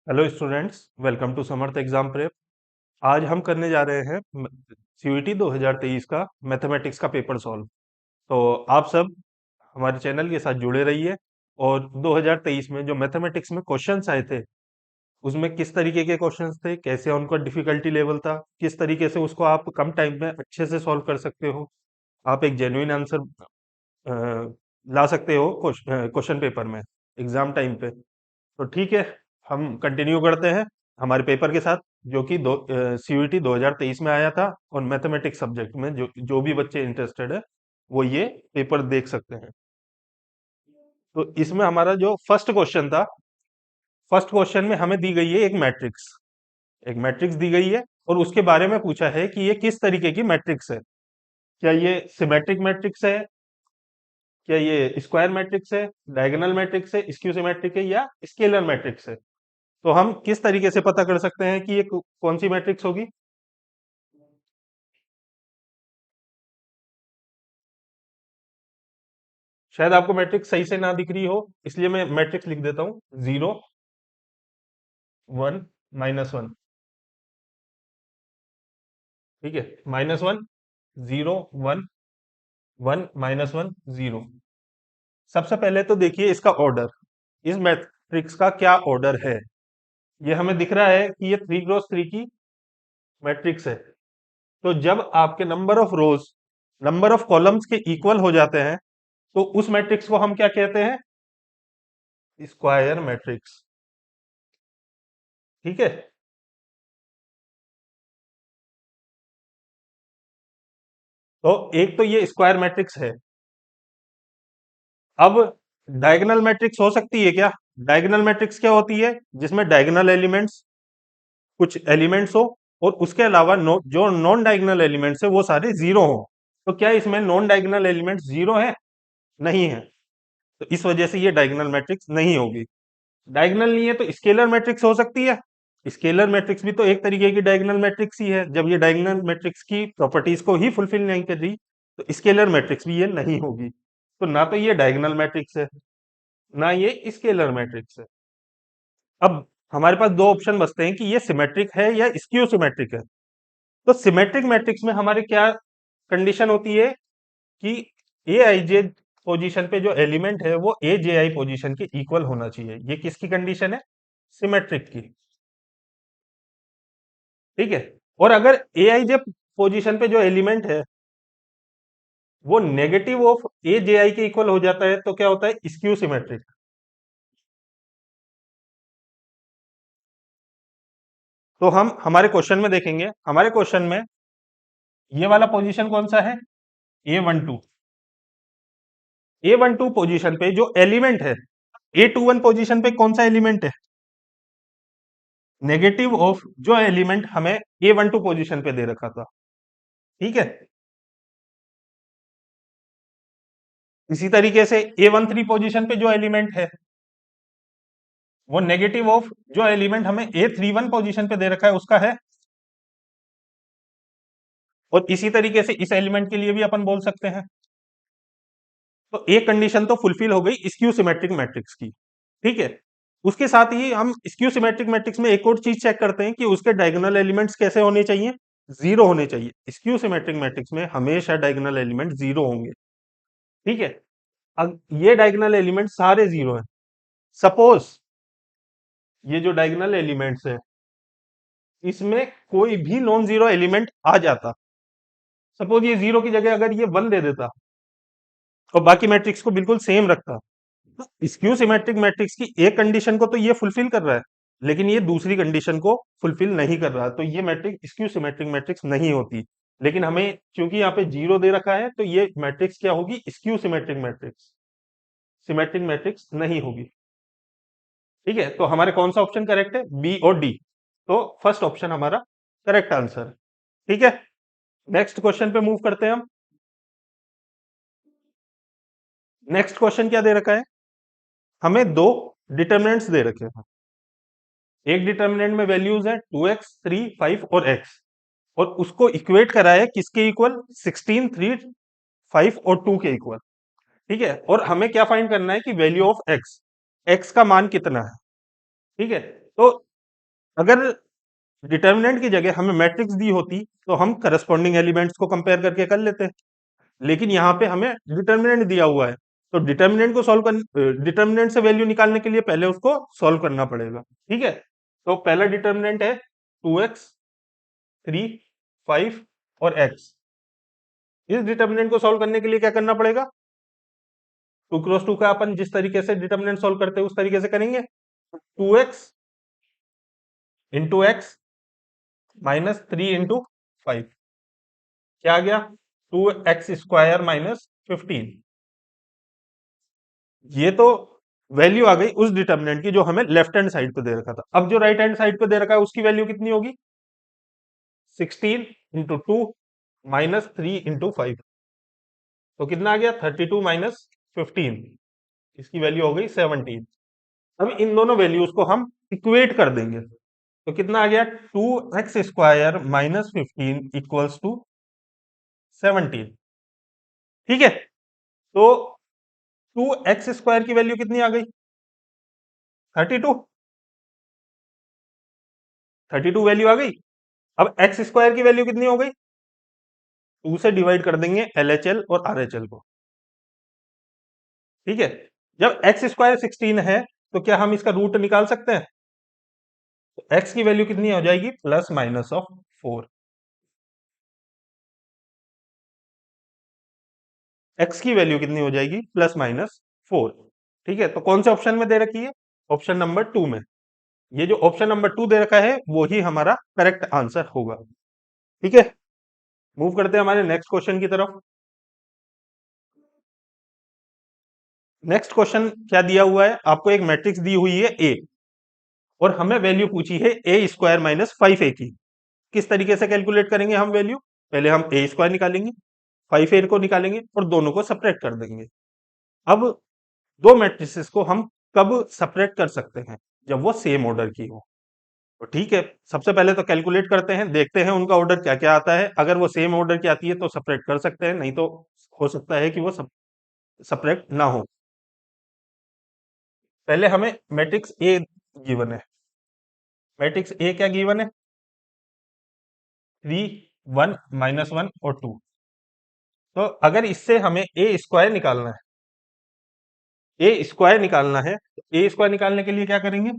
Hello students, welcome to Samarth exam prep. आज हम करने जा रहे हैं सीयूईटी 2023 का मैथमेटिक्स का पेपर सॉल्व। तो आप सब हमारे चैनल के साथ जुड़े रहिए। और 2023 में जो मैथमेटिक्स में क्वेश्चंस आए थे, उसमें किस तरीके के क्वेश्चंस थे, कैसे उनका डिफिकल्टी लेवल था, किस तरीके से उसको आप कम टाइम में अच्छे से सॉल्व कर सकते हो, आप एक जेन्युइन आंसर ला सकते हो क्वेश्चन पेपर में एग्जाम टाइम पे। तो ठीक है, हम कंटिन्यू करते हैं हमारे पेपर के साथ, जो कि सीयूईटी 2023 में आया था। और मैथमेटिक्स सब्जेक्ट में जो जो भी बच्चे इंटरेस्टेड है, वो ये पेपर देख सकते हैं। तो इसमें हमारा जो फर्स्ट क्वेश्चन था, फर्स्ट क्वेश्चन में हमें दी गई है एक मैट्रिक्स दी गई है, और उसके बारे में पूछा है कि ये किस तरीके की मैट्रिक्स है। क्या ये सिमेट्रिक मैट्रिक्स है, क्या ये स्क्वायर मैट्रिक्स है, डायगोनल मैट्रिक्स है, स्क्यू सिमेट्रिक है, या स्केलर मैट्रिक्स है। तो हम किस तरीके से पता कर सकते हैं कि ये कौन सी मैट्रिक्स होगी। शायद आपको मैट्रिक्स सही से ना दिख रही हो, इसलिए मैं मैट्रिक्स लिख देता हूं। 0 1 -1। ठीक है, -1 0 1 1 -1 0। सबसे पहले तो देखिए इसका ऑर्डर, इस मैट्रिक्स का क्या ऑर्डर है। ये हमें दिख रहा है कि ये 3 क्रॉस 3 की मैट्रिक्स है। तो जब आपके number of rose number of columns के इक्वल हो जाते हैं, तो उस मैट्रिक्स को हम क्या कहते हैं? Square matrix. ठीक है। तो एक तो ये स्क्वायर मैट्रिक्स है। अब डायगोनल मैट्रिक्स हो सकती है क्या? डायगोनल मैट्रिक्स क्या होती है? जिसमें डायगोनल एलिमेंट्स, कुछ एलिमेंट्स हो, और उसके अलावा जो नॉन डायगोनल एलिमेंट्स है वो सारे जीरो हो। तो क्या इसमें नॉन डायगोनल एलिमेंट्स जीरो है? नहीं है। तो इस वजह से ये डायगोनल मैट्रिक्स नहीं होगी। डायगोनल नहीं है तो स्केलर मैट्रिक्स हो सकती है। स्केलर मैट्रिक्स भी तो एक तरीके की डायगोनल मैट्रिक्स ही है। जब ये डायगोनल मैट्रिक्स की प्रॉपर्टीज को ही फुलफिल नहीं कर रही, तो स्केलर मैट्रिक्स भी ये नहीं होगी। तो ना तो ये डायगोनल मैट्रिक्स है, ना ये स्केलर मैट्रिक्स है। अब हमारे पास दो ऑप्शन बचते हैं कि ये सिमेट्रिक है या स्क्यू सिमेट्रिक है। तो सिमेट्रिक मैट्रिक्स में हमारे क्या कंडीशन होती है कि ए आई जे पोजीशन पे जो एलिमेंट है वो ए जे आई पोजीशन के इक्वल होना चाहिए। ये किसकी कंडीशन है? सिमेट्रिक की। ठीक है। और अगर ए आई जे पोजीशन पे जो एलिमेंट है वो नेगेटिव ऑफ ए जे आई के इक्वल हो जाता है, तो क्या होता है? Skew symmetric. तो हम हमारे क्वेश्चन में देखेंगे, हमारे क्वेश्चन में ये वाला पोजीशन कौन सा है? A12। A12 पोजीशन पे जो एलिमेंट है, A21 पोजीशन पे कौन सा एलिमेंट है? नेगेटिव ऑफ जो एलिमेंट हमें A12 पोजीशन पे दे रखा था। ठीक है। इसी तरीके से A13 पोजीशन पे जो एलिमेंट है, वो नेगेटिव ऑफ जो एलिमेंट हमें A31 पोजीशन पे दे रखा है उसका है। और इसी तरीके से इस एलिमेंट के लिए भी अपन बोल सकते हैं। तो एक कंडीशन तो फुलफिल हो गई स्क्यू सिमेट्रिक मैट्रिक्स की। ठीक है। उसके साथ ही हम स्क्यू सिमेट्रिक मैट्रिक्स में एक और चीज चेक करते हैं कि उसके डायगोनल एलिमेंट्स कैसे होने चाहिए? जीरो होने चाहिए। स्क्यू सिमेट्रिक मैट्रिक्स में हमेशा डायगोनल एलिमेंट जीरो होंगे। ठीक है। अब ये डायगोनल एलिमेंट सारे जीरो हैं। सपोज ये जो डायगोनल एलिमेंट्स है, इसमें कोई भी नॉन जीरो एलिमेंट आ जाता। सपोज ये जीरो की जगह अगर ये वन दे देता और बाकी मैट्रिक्स को बिल्कुल सेम रखता, स्क्यू सिमेट्रिक मैट्रिक्स की एक कंडीशन को तो ये फुलफिल कर रहा है, लेकिन ये दूसरी कंडीशन को फुलफिल नहीं कर रहा, तो ये मैट्रिक्स स्क्यू सिमेट्रिक मैट्रिक्स नहीं होती। लेकिन हमें क्योंकि यहाँ पे जीरो दे रखा है, तो ये मैट्रिक्स क्या होगी? Skew symmetric matrix, symmetric matrix नहीं होगी। ठीक है। तो हमारे कौन सा ऑप्शन करेक्ट है? बी और डी। तो फर्स्ट ऑप्शन हमारा करेक्ट आंसर है। ठीक है। नेक्स्ट क्वेश्चन पे मूव करते हैं हम। नेक्स्ट क्वेश्चन क्या दे रखा है? हमें दो डिटर्मिनेंट्स दे रखे हैं। एक डिटर्मिनेंट में वैल्यूज है 2x 3 5 और x, और उसको इक्वेट करा है किसके इक्वल? 16 3 5 और 2 के इक्वल। ठीक है। और हमें क्या फाइंड करना है कि वैल्यू ऑफ x, x का मान कितना है। ठीक है। तो अगर डिटर्मिनेंट की जगह हमें मैट्रिक्स दी होती तो हम करस्पॉन्डिंग एलिमेंट्स को कंपेयर करके कर लेते, लेकिन यहाँ पे हमें डिटर्मिनेंट दिया हुआ है, तो डिटर्मिनेंट को सॉल्व कर डिटर्मिनेंट से वैल्यू निकालने के लिए पहले उसको सॉल्व करना पड़ेगा। ठीक है, तो पहला डिटर्मिनेंट है 2x, 3, 5 और x। इस डिटर्मिनेंट को सॉल्व करने के लिए क्या करना पड़ेगा? 2 क्रॉस 2 का अपन जिस तरीके से डिटर्मिनेंट सॉल्व करते हैं उस तरीके से करेंगे। 2x into x minus 3 into 5, क्या आ गया? 2x² - 15। ये तो वैल्यू आ गई उस डिटर्मिनेंट की जो हमें लेफ्ट हैंड साइड पे दे रखा था। अब जो राइट हैंड साइड पे दे रखा है उसकी वैल्यू कितनी होगी? 16 इंटू 2 - 3 इंटू 5, तो कितना आ गया? 32 - 15। इसकी वैल्यू हो गई 17। अब इन दोनों वैल्यूज को हम इक्वेट कर देंगे, तो कितना आ गया? 2x² - 15 = 17। ठीक है, तो 2x² की वैल्यू कितनी आ गई? 32। 32 वैल्यू आ गई। अब x² की वैल्यू कितनी हो गई? 2 से डिवाइड कर देंगे LHL और RHL को। ठीक है, जब x² 16 है तो क्या हम इसका रूट निकाल सकते हैं? तो x की वैल्यू कितनी हो जाएगी? +- 4। x की वैल्यू कितनी हो जाएगी? +- 4। ठीक है, तो कौन से ऑप्शन में दे रखी है? ऑप्शन नंबर 2 में। ये जो ऑप्शन नंबर 2 दे रखा है वो ही हमारा करेक्ट आंसर होगा। ठीक है, मूव करते हैं हमारे नेक्स्ट क्वेश्चन की तरफ। नेक्स्ट क्वेश्चन क्या दिया हुआ है? आपको एक मैट्रिक्स दी हुई है ए, और हमें वैल्यू पूछी है A² - 5A की। किस तरीके से कैलकुलेट करेंगे हम वैल्यू? पहले हम A² निकालेंगे, 5A को निकालेंगे और दोनों को सपरेट कर देंगे। अब दो मैट्रिसेस को हम कब सपरेट कर सकते हैं? जब वो सेम ऑर्डर की हो। तो ठीक है, सबसे पहले तो कैलकुलेट करते हैं, देखते हैं उनका ऑर्डर क्या क्या आता है। अगर वो सेम ऑर्डर की आती है तो सपरेट कर सकते हैं, नहीं तो हो सकता है कि वो सपरेट ना हो। पहले हमें मैट्रिक्स ए गिवन है। मैट्रिक्स ए क्या गिवन है? 3, 1, -1 और 2। तो अगर इससे हमें A² निकालना है, A² निकालना है, तो A² निकालने के लिए क्या करेंगे?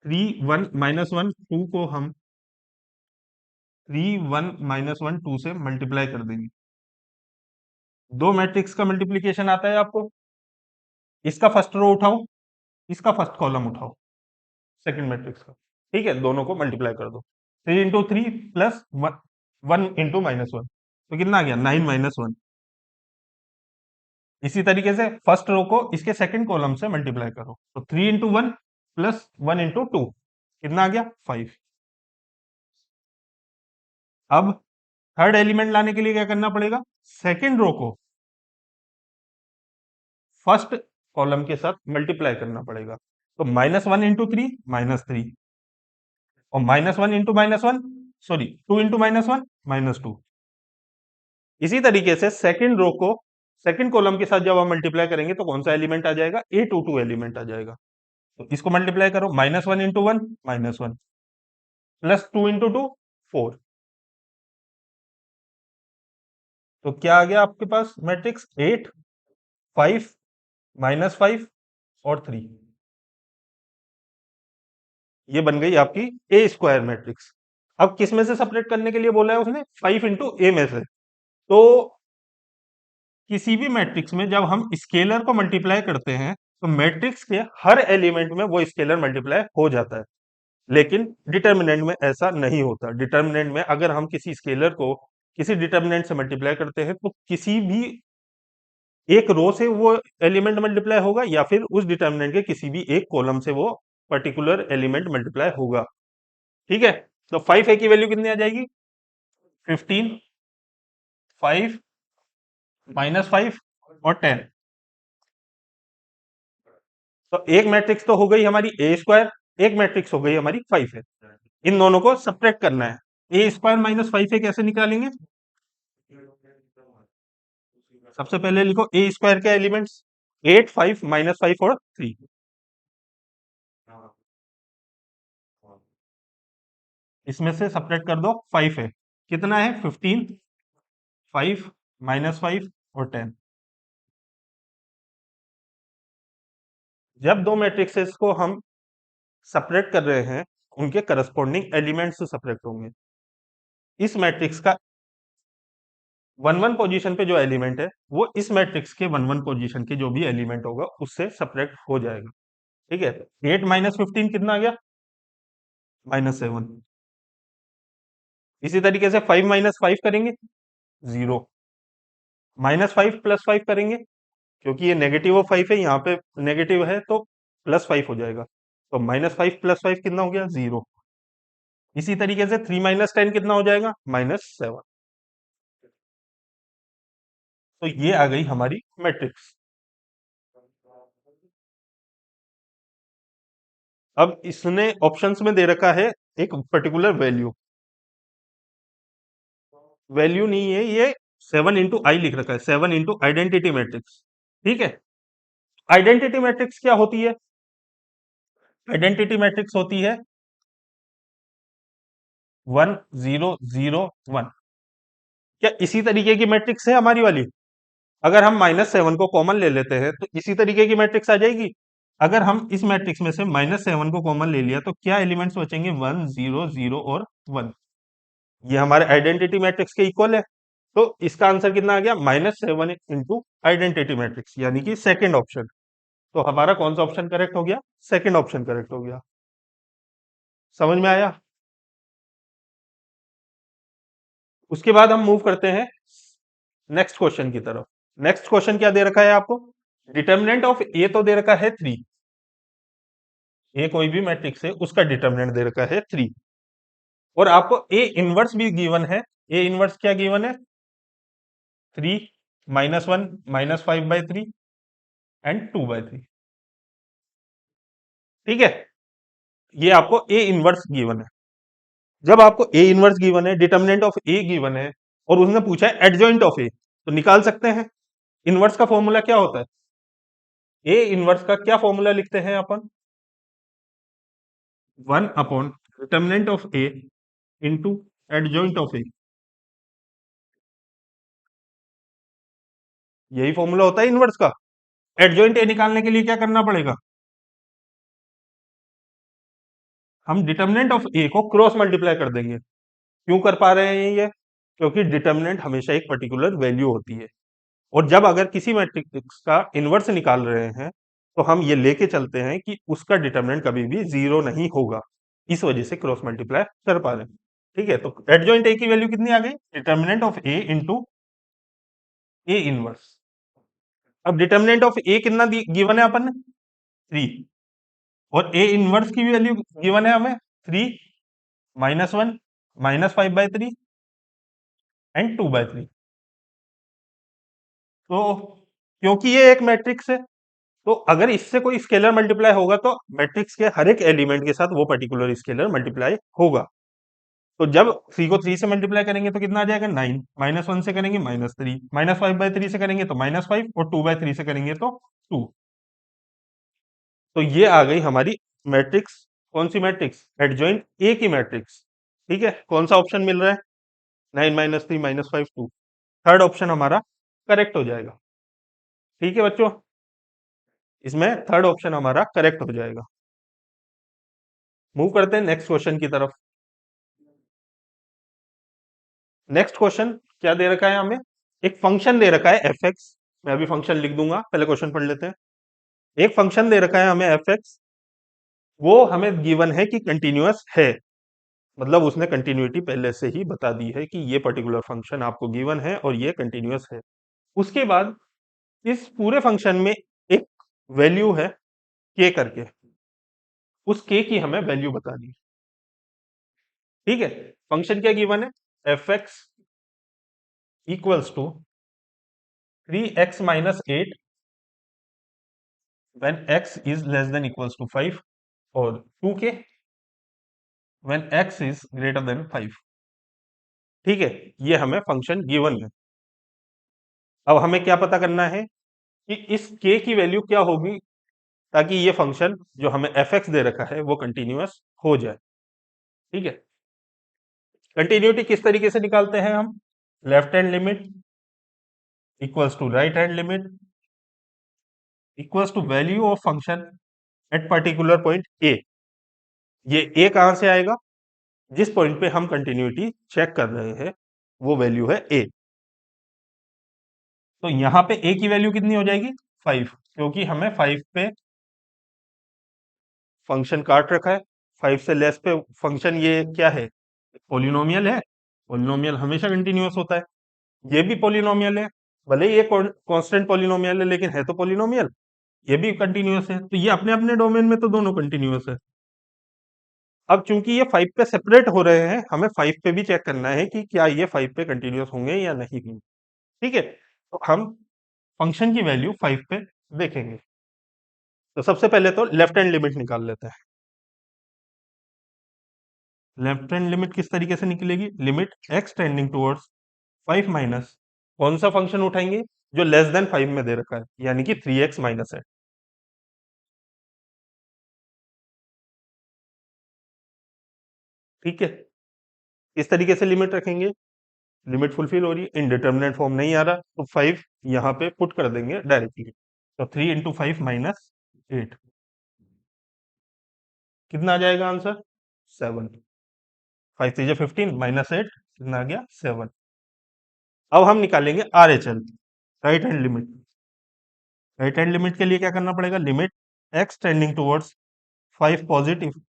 3, 1, -1, 2 को हम 3, 1, -1, 2 से मल्टीप्लाई कर देंगे। दो मैट्रिक्स का मल्टीप्लीकेशन आता है आपको, इसका फर्स्ट रो उठाओ, इसका फर्स्ट कॉलम उठाओ, सेकंड मैट्रिक्स का। ठीक है, दोनों को मल्टीप्लाई कर दो। 3 × 3 प्लस 1 × -1, तो कितना आ गया? 9 - 1। इसी तरीके से फर्स्ट रो को इसके सेकंड कॉलम से मल्टीप्लाई करो, तो 3 × 1 प्लस 1 × 2, कितना आ गया? 5। अब थर्ड एलिमेंट लाने के लिए क्या करना पड़ेगा? सेकंड रो को फर्स्ट कॉलम के साथ मल्टीप्लाई करना पड़ेगा, तो -1 × 3 -3, और -1 × -1, सॉरी 2 × -1 -2। इसी तरीके से सेकंड रो को सेकंड कॉलम के साथ जब हम मल्टीप्लाई करेंगे तो कौन सा एलिमेंट आ जाएगा? A22 एलिमेंट आ जाएगा। तो इसको मल्टीप्लाई करो, -1 × 1 -1 प्लस 2 × 2 4। तो क्या आ गया आपके पास मैट्रिक्स? 8, 5, -5 और 3। ये बन गई आपकी A² मैट्रिक्स। अब किस में से सेपरेट करने के लिए बोला है उसने? 5 × A में से। तो किसी भी मैट्रिक्स में जब हम स्केलर को मल्टीप्लाई करते हैं तो मैट्रिक्स के हर एलिमेंट में वो स्केलर मल्टीप्लाई हो जाता है, लेकिन डिटर्मिनेंट में ऐसा नहीं होता। डिटर्मिनेंट में अगर हम किसी स्केलर को किसी डिटर्मिनेंट से मल्टीप्लाई करते हैं तो किसी भी एक रो से वो एलिमेंट मल्टीप्लाई होगा, या फिर उस डिटर्मिनेंट के किसी भी एक कॉलम से वो पर्टिकुलर एलिमेंट मल्टीप्लाई होगा। ठीक है, तो 5A की वैल्यू कितनी आ जाएगी? 15, 5, -5 और 10। तो एक मैट्रिक्स तो हो गई हमारी A², एक मैट्रिक्स हो गई हमारी 5A। इन दोनों को सब्ट्रैक्ट करना है। A² - 5A कैसे निकालेंगे? सबसे पहले लिखो A² के एलिमेंट्स, 8, 5, -5 और 3। इसमें से सब्ट्रैक्ट कर दो, 5 है, कितना है 15, 5 -5 और 10। जब दो मैट्रिक्सेस को हम सब्ट्रैक्ट कर रहे हैं, उनके करस्पॉन्डिंग एलिमेंट्स से सब्ट्रैक्ट होंगे। इस मैट्रिक्स का 1 1 पोजीशन पे जो एलिमेंट है, वो इस मैट्रिक्स के 1 1 पोजीशन के जो भी एलिमेंट होगा उससे सब्ट्रैक्ट हो जाएगा। ठीक है, 8 -15 कितना आ गया, -7। इसी तरीके से 5 -5 करेंगे, 0। -5 +5 करेंगे, क्योंकि ये नेगेटिव ऑफ 5 है, यहाँ पे नेगेटिव है तो +5 हो जाएगा। तो -5 +5 कितना हो गया, 0। इसी तरीके से 3 -10 कितना हो जाएगा, -7। तो ये आ गई हमारी मैट्रिक्स। अब इसने ऑप्शंस में दे रखा है एक पर्टिकुलर वैल्यू। वैल्यू नहीं है ये, 7 × I लिख रखा है, 7 × आइडेंटिटी मैट्रिक्स। ठीक है, आइडेंटिटी मैट्रिक्स क्या होती है? आइडेंटिटी मैट्रिक्स होती है 1 0 0 1। क्या इसी तरीके की मैट्रिक्स है हमारी वाली? अगर हम -7 को कॉमन ले लेते हैं तो इसी तरीके की मैट्रिक्स आ जाएगी। अगर हम इस मैट्रिक्स में से -7 को कॉमन ले लिया तो क्या एलिमेंट्स बचेंगे, 1 0 0 और 1। ये हमारे आइडेंटिटी मैट्रिक्स के इक्वल है। तो इसका आंसर कितना आ गया, -7 इंटू आइडेंटिटी मैट्रिक्स, यानी कि सेकेंड ऑप्शन। तो हमारा कौन सा ऑप्शन करेक्ट हो गया, सेकेंड ऑप्शन करेक्ट हो गया। समझ में आया? उसके बाद हम मूव करते हैं नेक्स्ट क्वेश्चन की तरफ। नेक्स्ट क्वेश्चन क्या दे रखा है आपको, डिटर्मिनेंट ऑफ ए तो दे रखा है 3। ए कोई भी मैट्रिक्स है, उसका डिटर्मिनेंट दे रखा है 3। और आपको ए इनवर्स भी गिवन है। ए इनवर्स क्या गिवन है, 3 -1 -5/3 एंड 2/3। ठीक है, ये आपको ए इनवर्स गिवन है। जब आपको ए इनवर्स गिवन है, डिटर्मिनेंट ऑफ ए गिवन है, और उसने पूछा है एडजॉइंट ऑफ ए, तो निकाल सकते हैं। इनवर्स का फॉर्मूला क्या होता है, ए इनवर्स का क्या फॉर्मूला लिखते हैं अपन, 1 determinant of A into adjoint of A. यही फॉर्मूला होता है इनवर्स का। एडजॉइंट ए निकालने के लिए क्या करना पड़ेगा, हम डिटर्मिनेंट ऑफ ए को क्रॉस मल्टीप्लाई कर देंगे। क्यों कर पा रहे हैं ये, क्योंकि डिटर्मिनेंट हमेशा एक पर्टिकुलर वैल्यू होती है। और जब अगर किसी मैट्रिक्स का इनवर्स निकाल रहे हैं, तो हम ये लेके चलते हैं कि उसका डिटर्मिनेंट कभी भी 0 नहीं होगा। इस वजह से क्रॉस मल्टीप्लाई कर पा रहे हैं। ठीक है, तो एडजॉइंट ए की वैल्यू कितनी आ गई, determinant of A into A inverse. अब डिटर्मिनेंट ऑफ ए कितना गिवन है अपन ने, 3। और ए इनवर्स की वैल्यू गिवन है हमें 3 -1 -5/3 एंड 2/3। तो क्योंकि ये एक मैट्रिक्स है, तो अगर इससे कोई स्केलर मल्टीप्लाई होगा तो मैट्रिक्स के हर एक एलिमेंट के साथ वो पर्टिकुलर स्केलर मल्टीप्लाई होगा। तो जब 3 को 3 से मल्टीप्लाई करेंगे तो कितना आ जाएगा, 9। -1 से करेंगे -3, -5/3 से करेंगे तो -5, और 2/3 से करेंगे तो 2। तो ये आ गई हमारी मैट्रिक्स। कौन सी मैट्रिक्स, एडजॉइंट ए की मैट्रिक्स। ठीक है, कौन सा ऑप्शन मिल रहा है, 9 -3 -5 2। थर्ड ऑप्शन हमारा करेक्ट हो जाएगा। ठीक है बच्चों, इसमें थर्ड ऑप्शन हमारा करेक्ट हो जाएगा। मूव करते हैं नेक्स्ट क्वेश्चन की तरफ। नेक्स्ट क्वेश्चन क्या दे रखा है हमें, एक फंक्शन दे रखा है एफ एक्स। मैं अभी फंक्शन लिख दूंगा, पहले क्वेश्चन पढ़ लेते हैं। एक फंक्शन दे रखा है हमें एफ एक्स, वो हमें गिवन है कि कंटिन्यूअस है। मतलब उसने कंटिन्यूटी पहले से ही बता दी है कि ये पर्टिकुलर फंक्शन आपको गिवन है और ये कंटिन्यूअस है। उसके बाद इस पूरे फंक्शन में एक वैल्यू है के करके, उस के की हमें वैल्यू बतानी है। ठीक है, फंक्शन क्या गिवन है, f x equals to 3x - 8 when x is less than equals to 5, और 2k when x is greater than 5। ठीक है, ये हमें फंक्शन गिवन है। अब हमें क्या पता करना है कि इस k की वैल्यू क्या होगी, ताकि ये फंक्शन जो हमें एफ एक्स दे रखा है वो कंटिन्यूअस हो जाए। ठीक है, कंटिन्यूटी किस तरीके से निकालते हैं हम? Left hand limit equals to right hand limit equals to value of function at particular point A. ये ए कहां से आएगा? जिस पॉइंट पे हम कंटिन्यूटी चेक कर रहे हैं वो वैल्यू है ए। तो यहां पे ए की वैल्यू कितनी हो जाएगी? 5, क्योंकि हमें 5 पे फंक्शन काट रखा है। 5 से लेस पे फंक्शन ये क्या है? पॉलिनोमियल है। पॉलिनोमियल हमेशा कंटिन्यूअस होता है। ये भी पॉलिनोमियल है, भले ही ये कांस्टेंट पॉलिनोमियल है लेकिन है तो पॉलिनोमियल। ये भी कंटिन्यूअस है, तो ये अपने अपने डोमेन में तो दोनों कंटिन्यूअस है। अब चूंकि ये 5 पे सेपरेट हो रहे हैं, हमें 5 पे भी चेक करना है कि क्या ये 5 पे कंटिन्यूअस होंगे या नहीं होंगे। ठीक है, तो हम फंक्शन की वैल्यू 5 पे देखेंगे। तो सबसे पहले तो लेफ्ट हैंड लिमिट निकाल लेते हैं। लेफ्ट हैंड लिमिट किस तरीके से निकलेगी? Limit x tending towards 5 minus कौन सा फंक्शन उठाएंगे? जो लेस देन 5 में दे रखा है, यानी कि 3x माइनस है। ठीक है, इस तरीके से लिमिट रखेंगे। लिमिट फुलफिल हो रही है, इनडिटर्मिनेट फॉर्म नहीं आ रहा, तो 5 यहाँ पे पुट कर देंगे डायरेक्टली। तो 3 × 5 - 8 कितना आ जाएगा आंसर? 7। 5 × 3 = 15 -8 कितना आ गया? 7। अब हम निकालेंगे RHL, right hand limit. Right hand limit के लिए क्या करना पड़ेगा? Limit x tending towards 5 positive,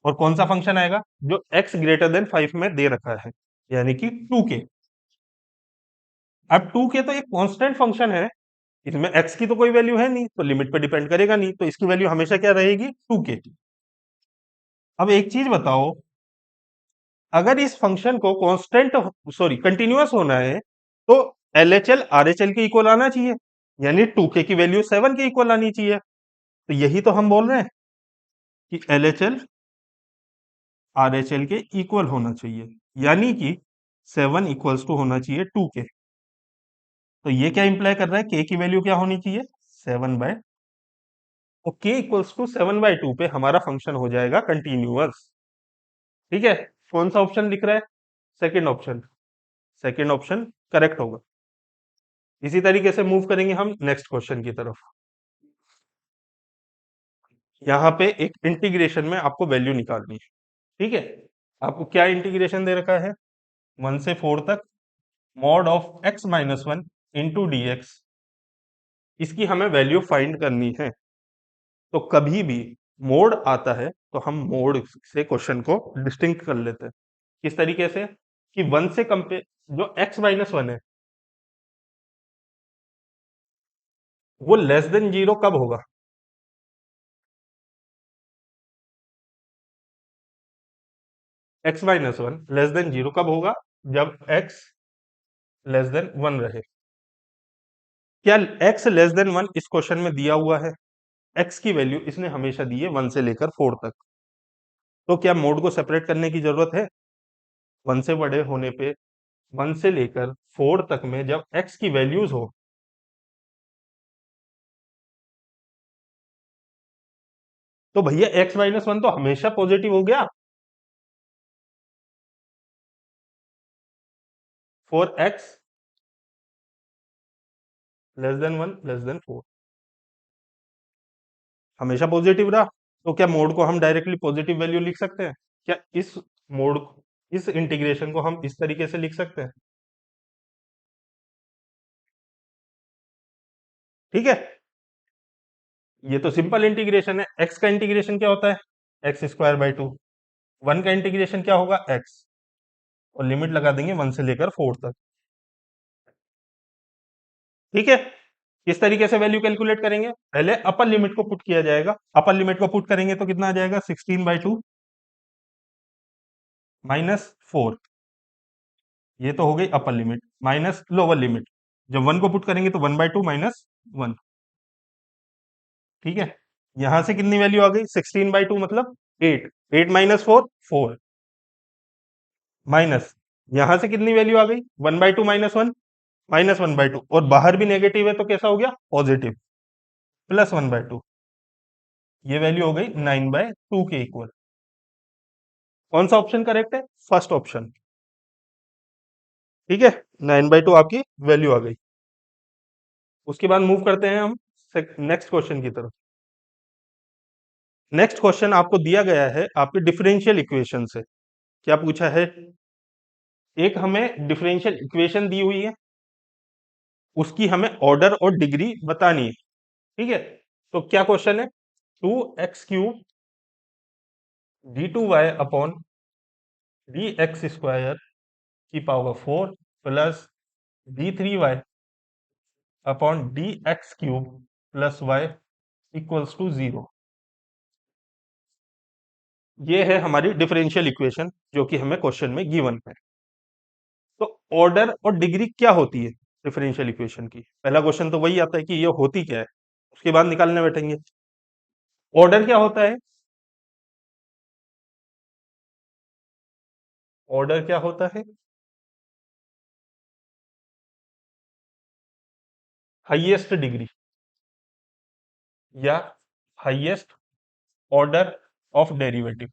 और कौन सा फंक्शन आएगा? जो x ग्रेटर देन 5 में दे रखा है, यानी कि 2k। अब 2k तो एक कांस्टेंट फंक्शन है, इसमें x की तो कोई वैल्यू है नहीं, तो लिमिट पे डिपेंड करेगा नहीं, तो इसकी वैल्यू हमेशा क्या रहेगी? 2k। अब एक चीज बताओ, अगर इस फंक्शन को कांस्टेंट सॉरी कंटिन्यूअस होना है तो LHL RHL के इक्वल आना चाहिए, यानी 2k की वैल्यू 7 के इक्वल आनी चाहिए। तो यही तो हम बोल रहे हैं कि LHL RHL के इक्वल होना चाहिए, यानी कि 7 इक्वल्स टू होना चाहिए 2k। तो ये क्या इंप्लाई कर रहा है? k की वैल्यू क्या होनी चाहिए? 7/, तो k इक्वल्स टू 7/2 पे हमारा फंक्शन हो जाएगा कंटिन्यूअस। ठीक है, कौन सा ऑप्शन दिख रहा है? Second option. Second option correct होगा। इसी तरीके से मूव करेंगे हम नेक्स्ट क्वेश्चन की तरफ। यहाँ पे एक इंटीग्रेशन में आपको वैल्यू निकालनी है। ठीक है, आपको क्या इंटीग्रेशन दे रखा है? 1 से 4 तक mod of x-1 into dx, इसकी हमें वैल्यू फाइंड करनी है। तो कभी भी मोड आता है तो हम मोड से क्वेश्चन को डिस्टिंक्ट कर लेते हैं। किस तरीके से? कि 1 से कंपेयर, जो x-1 है वो लेस देन 0 कब होगा? x-1 लेस देन 0 कब होगा? जब x लेस देन 1 रहे। क्या x लेस देन 1 इस क्वेश्चन में दिया हुआ है? x की वैल्यू इसने हमेशा दी है 1 से लेकर 4 तक। तो क्या मोड को सेपरेट करने की जरूरत है? 1 से बड़े होने पे 1 से लेकर 4 तक में जब x की वैल्यूज हो, तो भैया x-1 तो हमेशा पॉजिटिव हो गया। For x less than 1 less than 4 हमेशा पॉजिटिव रहा। तो क्या मोड को हम डायरेक्टली पॉजिटिव वैल्यू लिख सकते हैं? क्या इस मोड, इस इंटीग्रेशन को हम इस तरीके से लिख सकते हैं? ठीक है, ये तो सिंपल इंटीग्रेशन है। x का इंटीग्रेशन क्या होता है? x²/2। 1 का इंटीग्रेशन क्या होगा? x, और लिमिट लगा देंगे 1 से लेकर 4 तक। ठीक है, किस तरीके से वैल्यू कैलकुलेट करेंगे? पहले अपर लिमिट को पुट किया जाएगा। अपर लिमिट को पुट करेंगे तो कितना आ जाएगा? 16/2 -4। ये तो हो गई upper limit, minus lower limit. जब 1 को पुट करेंगे तो 1/2 -1। ठीक है, यहां से कितनी वैल्यू आ गई? 16/2 मतलब 8। 8 - 4 4 माइनस, यहां से कितनी वैल्यू आ गई? 1/2 -1 -1/2, और बाहर भी नेगेटिव है तो कैसा हो गया? पॉजिटिव, +1/2। ये वैल्यू हो गई 9/2 के इक्वल। कौन सा ऑप्शन करेक्ट है? First option. ठीक है, 9/2 आपकी वैल्यू आ गई। उसके बाद मूव करते हैं हम नेक्स्ट क्वेश्चन की तरफ। नेक्स्ट क्वेश्चन आपको दिया गया है आपके डिफरेंशियल इक्वेशन से। क्या पूछा है? एक हमें डिफरेंशियल इक्वेशन दी हुई है, उसकी हमें ऑर्डर और डिग्री बतानी है। ठीक है, तो क्या क्वेश्चन है? 2x³ d2y अपॉन dx² की power 4 plus d3y upon dx³ plus y equals to 0। ये है हमारी डिफरेंशियल इक्वेशन जो कि हमें क्वेश्चन में गिवन है। तो ऑर्डर और डिग्री क्या होती है डिफरेंशियल इक्वेशन की? पहला क्वेश्चन तो वही आता है कि ये होती क्या है, उसके बाद निकालने बैठेंगे। ऑर्डर क्या होता है? ऑर्डर क्या होता है? हाईएस्ट डिग्री या highest order of derivative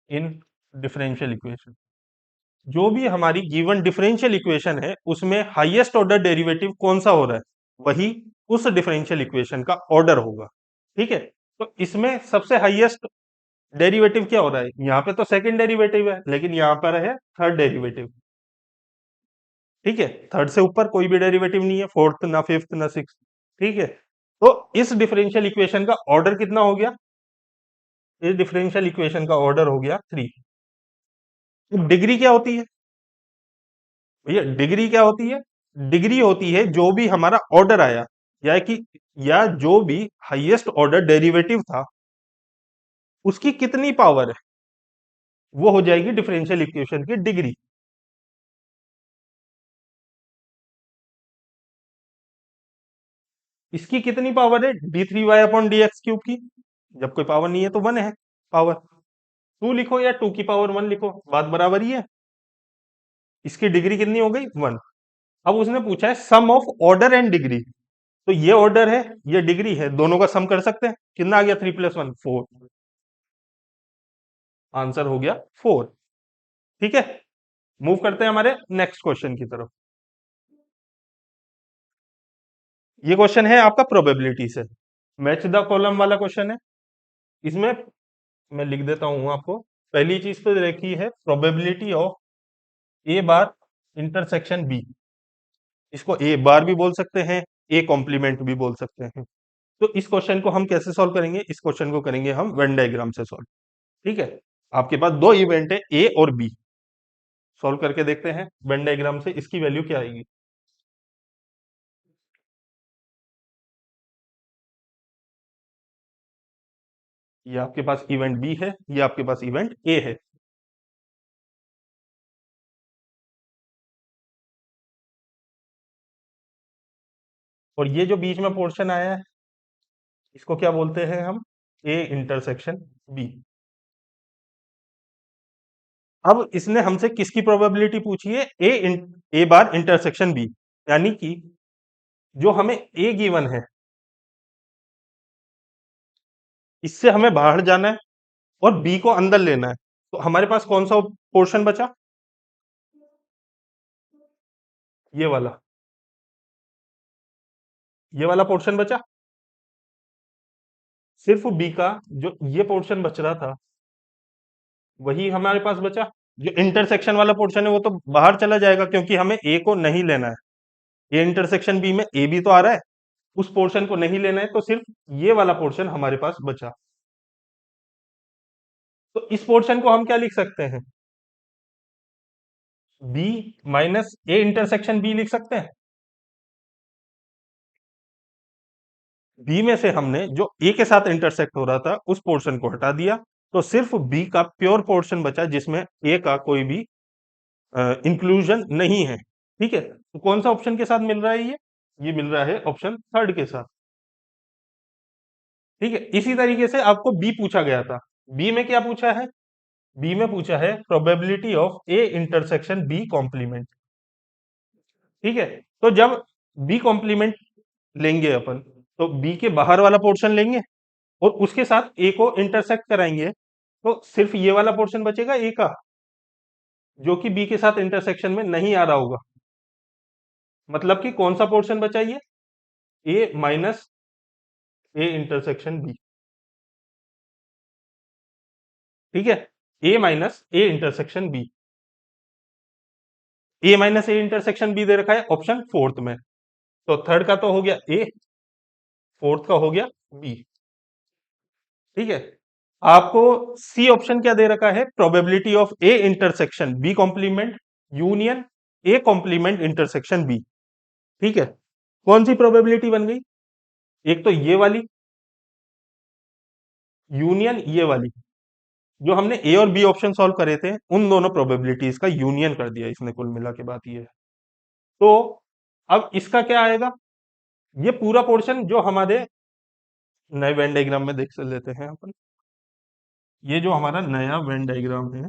in differential equation. जो भी हमारी गिवन डिफरेंशियल इक्वेशन है उसमें हाईएस्ट ऑर्डर डेरिवेटिव कौन सा हो रहा है, वही उस डिफरेंशियल इक्वेशन का ऑर्डर होगा। ठीक है, तो इसमें सबसे हाईएस्ट डेरिवेटिव क्या हो रहा है? यहाँ पे तो सेकंड डेरिवेटिव है, लेकिन यहाँ पर है थर्ड डेरिवेटिव। ठीक है, थर्ड से ऊपर कोई भी डेरिवेटिव नहीं है, फोर्थ ना फिफ्थ ना सिक्स। ठीक है, तो इस डिफरेंशियल इक्वेशन का ऑर्डर कितना हो गया? इस डिफरेंशियल इक्वेशन का ऑर्डर हो गया 3। डिग्री क्या होती है भैया? डिग्री क्या होती है? डिग्री होती है जो भी हमारा ऑर्डर आया, या जो भी हाईएस्ट ऑर्डर डेरिवेटिव था उसकी कितनी पावर है, वो हो जाएगी डिफरेंशियल इक्वेशन की डिग्री। इसकी कितनी पावर है? d3y अपॉन dx³ की। जब कोई पावर नहीं है तो 1 है पावर। 2 लिखो या 2 की पावर 1 लिखो, बात बराबर ही है। इसकी डिग्री कितनी हो गई? 1। अब उसने पूछा है सम ऑफ ऑर्डर एंड डिग्री, तो ये ऑर्डर है ये डिग्री है, दोनों का सम कर सकते हैं। कितना आ गया? 3 + 1 4। आंसर हो गया 4। ठीक है, मूव करते हैं हमारे नेक्स्ट क्वेश्चन की तरफ। ये क्वेश्चन है आपका प्रोबेबिलिटी से, मैच द कॉलम वाला क्वेश्चन है। इसमें मैं लिख देता हूं आपको। पहली चीज तो देखी है probability of A bar intersection B. इसको ए बार भी बोल सकते हैं, ए कॉम्प्लीमेंट भी बोल सकते हैं। तो इस क्वेश्चन को हम कैसे सॉल्व करेंगे? इस क्वेश्चन को करेंगे हम वेन डायग्राम से सॉल्व। ठीक है, आपके पास दो इवेंट है ए और बी, सॉल्व करके देखते हैं वेन डायग्राम से इसकी वैल्यू क्या आएगी। ये आपके पास इवेंट बी है, ये आपके पास इवेंट ए है। और ये जो बीच में पोर्शन आया है इसको क्या बोलते हैं हम? A intersection B. अब इसने हमसे किसकी प्रोबेबिलिटी पूछी है? ए बार इंटरसेक्शन बी, यानी कि जो हमें ए गिवन है इससे हमें बाहर जाना है और बी को अंदर लेना है। तो हमारे पास कौन सा पोर्शन बचा? ये वाला, ये वाला पोर्शन बचा। सिर्फ बी का जो ये पोर्शन बच रहा था वही हमारे पास बचा। जो इंटरसेक्शन वाला पोर्शन है वो तो बाहर चला जाएगा क्योंकि हमें ए को नहीं लेना है। ये इंटरसेक्शन बी में ए भी तो आ रहा है, उस पोर्शन को नहीं लेना है, तो सिर्फ ये वाला पोर्शन हमारे पास बचा। तो इस पोर्शन को हम क्या लिख सकते हैं? B minus A intersection B लिख सकते हैं। बी में से हमने जो ए के साथ इंटरसेक्ट हो रहा था उस पोर्शन को हटा दिया, तो सिर्फ बी का प्योर पोर्शन बचा जिसमें ए का कोई भी इंक्लूजन नहीं है। ठीक है, तो कौन सा ऑप्शन के साथ मिल रहा है ये मिल रहा है ऑप्शन थर्ड के साथ। ठीक है, इसी तरीके से आपको बी पूछा गया था। बी में क्या पूछा है? बी में पूछा है probability of A intersection B complement. ठीक है, तो जब बी कॉम्प्लीमेंट लेंगे अपन तो बी के बाहर वाला पोर्शन लेंगे और उसके साथ ए को इंटरसेक्ट कराएंगे, तो सिर्फ ये वाला पोर्शन बचेगा ए का, जो कि बी के साथ इंटरसेक्शन में नहीं आ रहा होगा। मतलब कि कौन सा पोर्शन बचा ये, A minus A intersection B. ठीक है, A minus A intersection B. A minus A intersection B दे रखा है ऑप्शन फोर्थ में, तो थर्ड का तो हो गया ए, फोर्थ का हो गया बी। ठीक है, आपको सी ऑप्शन क्या दे रखा है, probability of A intersection B complement union A complement intersection B. ठीक है, कौन सी प्रोबेबिलिटी बन गई, एक तो ये वाली यूनियन ये वाली, जो हमने ए और बी ऑप्शन सॉल्व करे थे उन दोनों प्रोबेबिलिटीज का यूनियन कर दिया इसने, कुल मिला के बात ये है। तो अब इसका क्या आएगा, ये पूरा पोर्शन जो हमारे नए वेन डायग्राम में देख लेते हैं अपन, ये जो हमारा नया वेन डायग्राम है,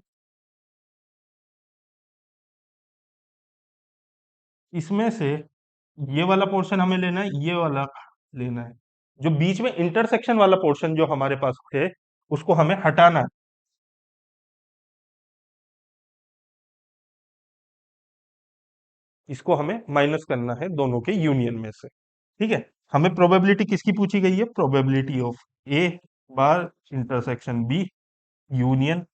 इसमें से ये वाला पोर्शन हमें लेना है, ये वाला लेना है, जो बीच में इंटरसेक्शन वाला पोर्शन जो हमारे पास है उसको हमें हटाना है। इसको हमें माइनस करना है दोनों के यूनियन में से। ठीक है, हमें प्रोबेबिलिटी किसकी पूछी गई है, probability of A bar intersection B union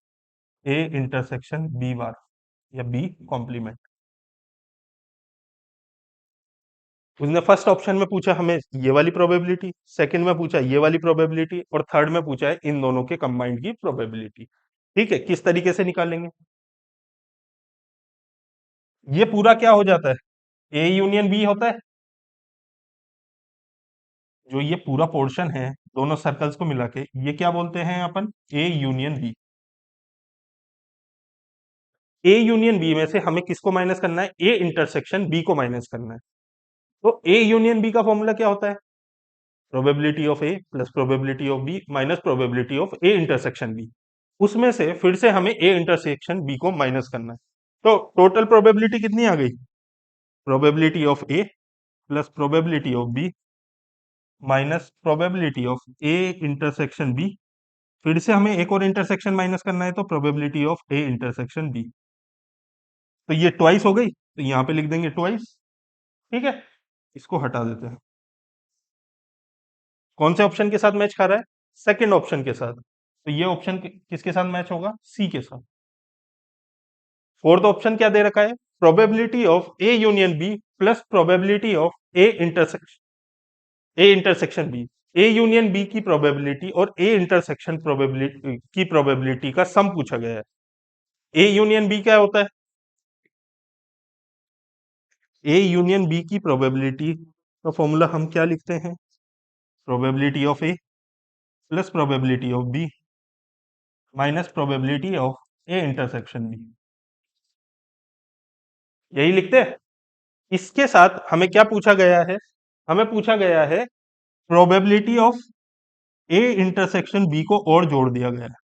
A intersection B bar या बी कॉम्प्लीमेंट। उसने फर्स्ट ऑप्शन में पूछा हमें ये वाली प्रोबेबिलिटी, सेकंड में पूछा ये वाली प्रोबेबिलिटी, और थर्ड में पूछा है इन दोनों के कंबाइंड की प्रोबेबिलिटी। ठीक है, किस तरीके से निकालेंगे, ये पूरा क्या हो जाता है, ए यूनियन बी होता है, जो ये पूरा पोर्शन है दोनों सर्कल्स को मिला के ये क्या बोलते हैं अपन, A union B. A union B में से हमें किसको माइनस करना है, ए इंटरसेक्शन बी को माइनस करना है। तो ए यूनियन बी का फॉर्मूला क्या होता है, probability of A plus probability of B minus probability of A intersection B. उसमें से फिर से हमें ए इंटरसेक्शन बी को माइनस करना है, तो टोटल प्रोबेबिलिटी कितनी आ गई, probability of A plus probability of B minus probability of A intersection B. फिर से हमें एक और इंटरसेक्शन माइनस करना है, तो probability of A intersection B. तो ये ट्वाइस हो गई, तो यहां पे लिख देंगे ट्वाइस। ठीक है, इसको हटा देते हैं। कौन से ऑप्शन के साथ मैच खा रहा है, सेकंड ऑप्शन के साथ, तो ये ऑप्शन किसके साथ मैच होगा, सी के साथ। फोर्थ ऑप्शन क्या दे रखा है, probability of A union B plus probability of A intersection B. A union B की प्रोबेबिलिटी और ए इंटरसेक्शन प्रोबेबिलिटी की प्रोबेबिलिटी का सम पूछा गया है। ए यूनियन बी क्या होता है, ए यूनियन बी की प्रोबेबिलिटी का फॉर्मूला हम क्या लिखते हैं, probability of A plus probability of B minus probability of A intersection B, यही लिखते हैं। इसके साथ हमें क्या पूछा गया है, हमें पूछा गया है probability of A intersection B को और जोड़ दिया गया है।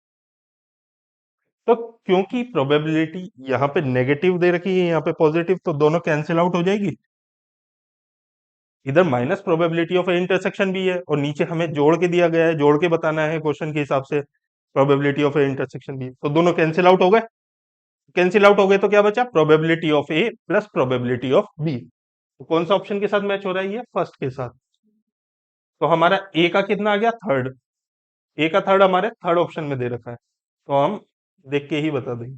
तो क्योंकि प्रोबेबिलिटी यहाँ पे नेगेटिव दे रखी है यहाँ पे पॉजिटिव, तो दोनों कैंसिल आउट हो जाएगी। इधर minus probability of A intersection भी है और नीचे हमें जोड़ के दिया गया है, जोड़ के बताना है क्वेश्चन के हिसाब से प्रोबेबिलिटी ऑफ ए इंटरसेक्शन भी, तो दोनों कैंसिल आउट हो गए। कैंसिल आउट हो गए तो क्या बचा, probability of A plus probability of B. तो कौन सा ऑप्शन के साथ मैच हो रहा है, ये फर्स्ट के साथ। तो हमारा ए का कितना आ गया, थर्ड। ए का थर्ड हमारे थर्ड ऑप्शन में दे रखा है, तो हम देख के ही बता देंगे।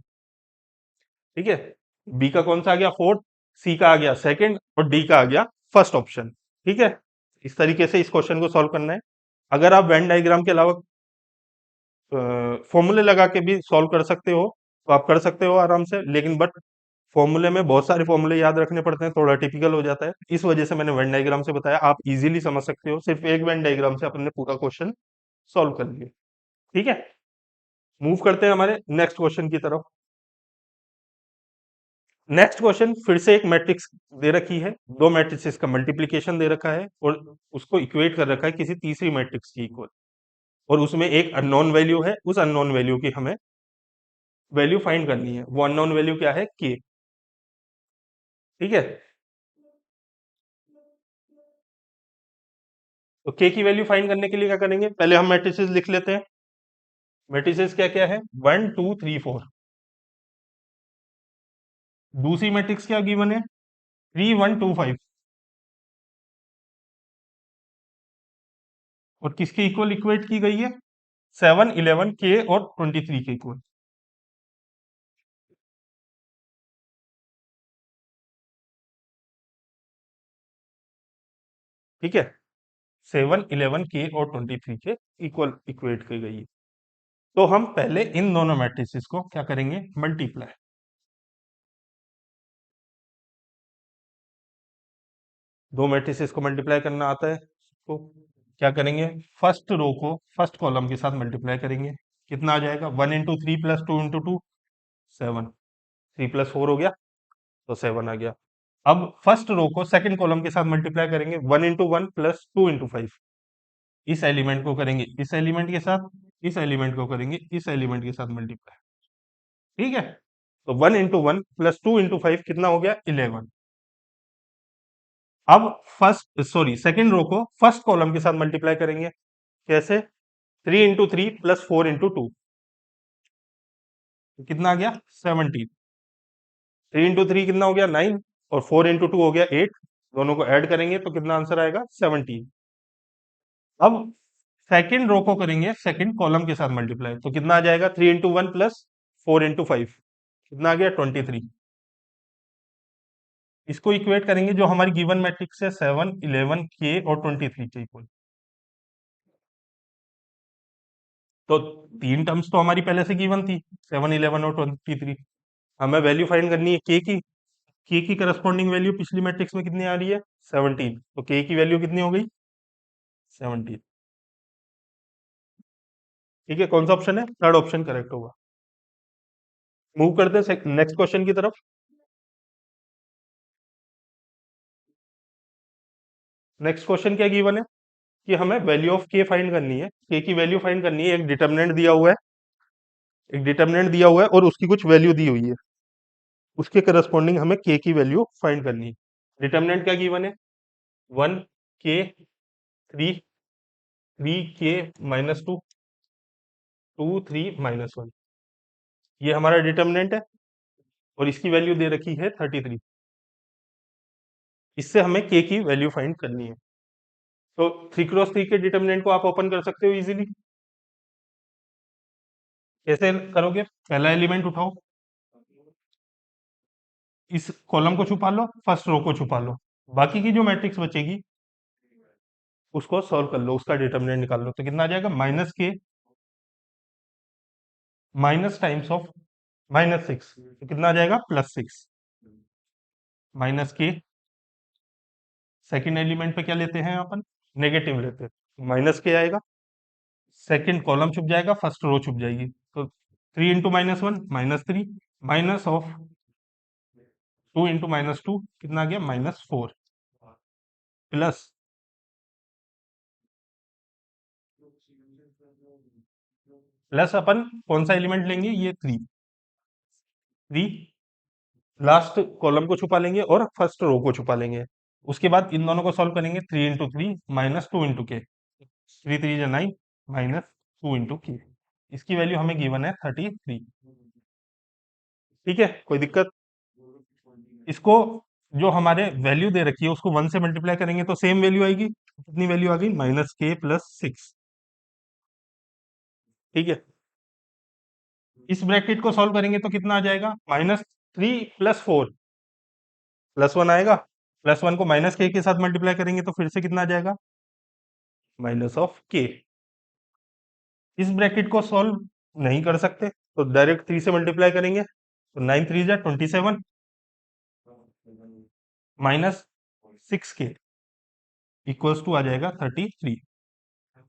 ठीक है, बी का कौन सा आ गया, फोर्थ, सी का आ गया सेकंड और डी का आ गया फर्स्ट ऑप्शन। ठीक है, इस तरीके से इस क्वेश्चन को सॉल्व करना है। अगर आप वेन डायग्राम के अलावा फॉर्मूले लगा के भी सॉल्व कर सकते हो तो आप कर सकते हो आराम से, लेकिन बट फॉर्मूले में बहुत सारे फॉर्मूले याद रखने पड़ते हैं, थोड़ा टिपिकल हो जाता है, इस वजह से मैंने वेन डायग्राम से बताया। आप इजीली समझ सकते हो, सिर्फ एक वेन डायग्राम से अपने पूरा क्वेश्चन सॉल्व कर लिए। ठीक है, मूव करते हैं हमारे नेक्स्ट क्वेश्चन की तरफ। नेक्स्ट क्वेश्चन फिर से एक मैट्रिक्स दे रखी है, दो मैट्रिक्स का मल्टीप्लीकेशन दे रखा है और उसको इक्वेट कर रखा है किसी तीसरी मैट्रिक्स की इक्वल, और उसमें एक अननोन वैल्यू है, उस अननोन वैल्यू की हमें वैल्यू फाइंड करनी है। वो अननोन वैल्यू क्या है, के। ठीक है, तो के की वैल्यू फाइंड करने के लिए क्या करेंगे, पहले हम मैट्रिसेस लिख लेते हैं। मैट्रिसेस क्या क्या है, 1 2 3 4। दूसरी मैट्रिक्स क्या गिवन है, 3 1 2 5। और किसके इक्वल इक्वेट की गई है, 7 11 के और 23 के इक्वल। ठीक है, 7 11 के और 23 के इक्वल इक्वेट की गई है। तो हम पहले इन दोनों मैट्रिसेस को क्या करेंगे, मल्टीप्लाई। दो मैट्रिसेस को मल्टीप्लाई करना आता है, तो क्या करेंगे, फर्स्ट रो को फर्स्ट कॉलम के साथ मल्टीप्लाई करेंगे। कितना आ जाएगा, 1 × 3 + 2 × 2 7। 3 + 4 हो गया, तो 7 आ गया। अब फर्स्ट रो को सेकंड कॉलम के साथ मल्टीप्लाई करेंगे, 1 × 1 + 2 × 5। इस एलिमेंट को करेंगे इस एलिमेंट के साथ, इस एलिमेंट को करेंगे इस एलिमेंट के साथ मल्टीप्लाई। ठीक है, तो 1 × 1 + 2 × 5 कितना हो गया, 11। अब फर्स्ट सॉरी सेकंड रो को फर्स्ट कॉलम के साथ मल्टीप्लाई करेंगे। कैसे, 3 × 3 + 4 × 2, तो कितना आ गया, 17। 3 × 3 कितना हो गया, 9, और 4 × 2 हो गया 8। दोनों को ऐड करेंगे तो कितना आंसर आएगा, 17। अब सेकंड रो को करेंगे सेकंड कॉलम के साथ मल्टीप्लाई, तो कितना आ जाएगा, 3 × 1 + 4 × 5, कितना आ गया, 23। इसको इक्वेट करेंगे जो हमारी गिवन मैट्रिक्स है, 7 11 के और 23 के इक्वल। तो तीन टर्म्स तो हमारी पहले से गिवन थी, 7 11 और 23। हमें वैल्यू फाइंड करनी है के की करस्पॉन्डिंग वैल्यू पिछली मैट्रिक्स में कितनी आ रही है, 17। तो के की वैल्यू कितनी हो गई, 17। ठीक है, कौन सा ऑप्शन है, थर्ड ऑप्शन करेक्ट होगा। मूव करते हैं नेक्स्ट क्वेश्चन की तरफ। नेक्स्ट क्वेश्चन क्या गिवन है, कि हमें वैल्यू ऑफ के फाइंड करनी है, के की वैल्यू फाइंड करनी है। एक डिटर्मिनेंट दिया हुआ है, एक डिटर्मिनेंट दिया हुआ है और उसकी कुछ वैल्यू दी हुई है, उसके करस्पॉन्डिंग हमें के की वैल्यू फाइंड करनी है। डिटर्मिनेंट क्या गिवन है, 1 के 3 3 के -2 2 3 -1। ये हमारा डिटर्मिनेंट है और इसकी वैल्यू दे रखी है 33। इससे हमें के की वैल्यू फाइंड करनी है। तो 3 × 3 के डिटर्मिनेंट को आप ओपन कर सकते हो इजीली। कैसे करोगे, पहला एलिमेंट उठाओ, इस कॉलम को छुपा लो, फर्स्ट रो को छुपा लो, बाकी की जो मैट्रिक्स बचेगी उसको सॉल्व कर लो, उसका डिटर्मिनेंट निकाल लो। तो कितना आ जाएगा, -के माइनस टाइम्स ऑफ -6, तो कितना आ जाएगा, +6। -के सेकंड एलिमेंट पे क्या लेते हैं अपन, नेगेटिव लेते हैं, -के आएगा। सेकंड कॉलम छुप जाएगा, फर्स्ट रो छुप जाएगी, तो 3 × -1 -3, माइनस ऑफ 2 × -2 कितना आ गया, -4, प्लस अपन कौन सा एलिमेंट लेंगे, ये 3। 3 लास्ट कॉलम को छुपा लेंगे और फर्स्ट रो को छुपा लेंगे। उसके बाद इन दोनों को सॉल्व करेंगे, 3 × 3 -2 × के, 3 3 9 -2 × के। इसकी वैल्यू हमें गिवन है 33। ठीक है, कोई दिक्कत। इसको जो हमारे वैल्यू दे रखी है उसको 1 से मल्टीप्लाई करेंगे तो सेम वैल्यू आएगी। कितनी वैल्यू आ गई, -के +6। ठीक है, इस ब्रैकेट को सॉल्व करेंगे तो कितना आ जाएगा, -3 + 4 +1 आएगा। +1 को -के साथ मल्टीप्लाई करेंगे तो फिर से कितना आ जाएगा, -के। इस ब्रैकेट को सॉल्व नहीं कर सकते तो डायरेक्ट 3 से मल्टीप्लाई करेंगे, तो 9 3 जा 27 -6 के इक्वल्स टू आ जाएगा 33।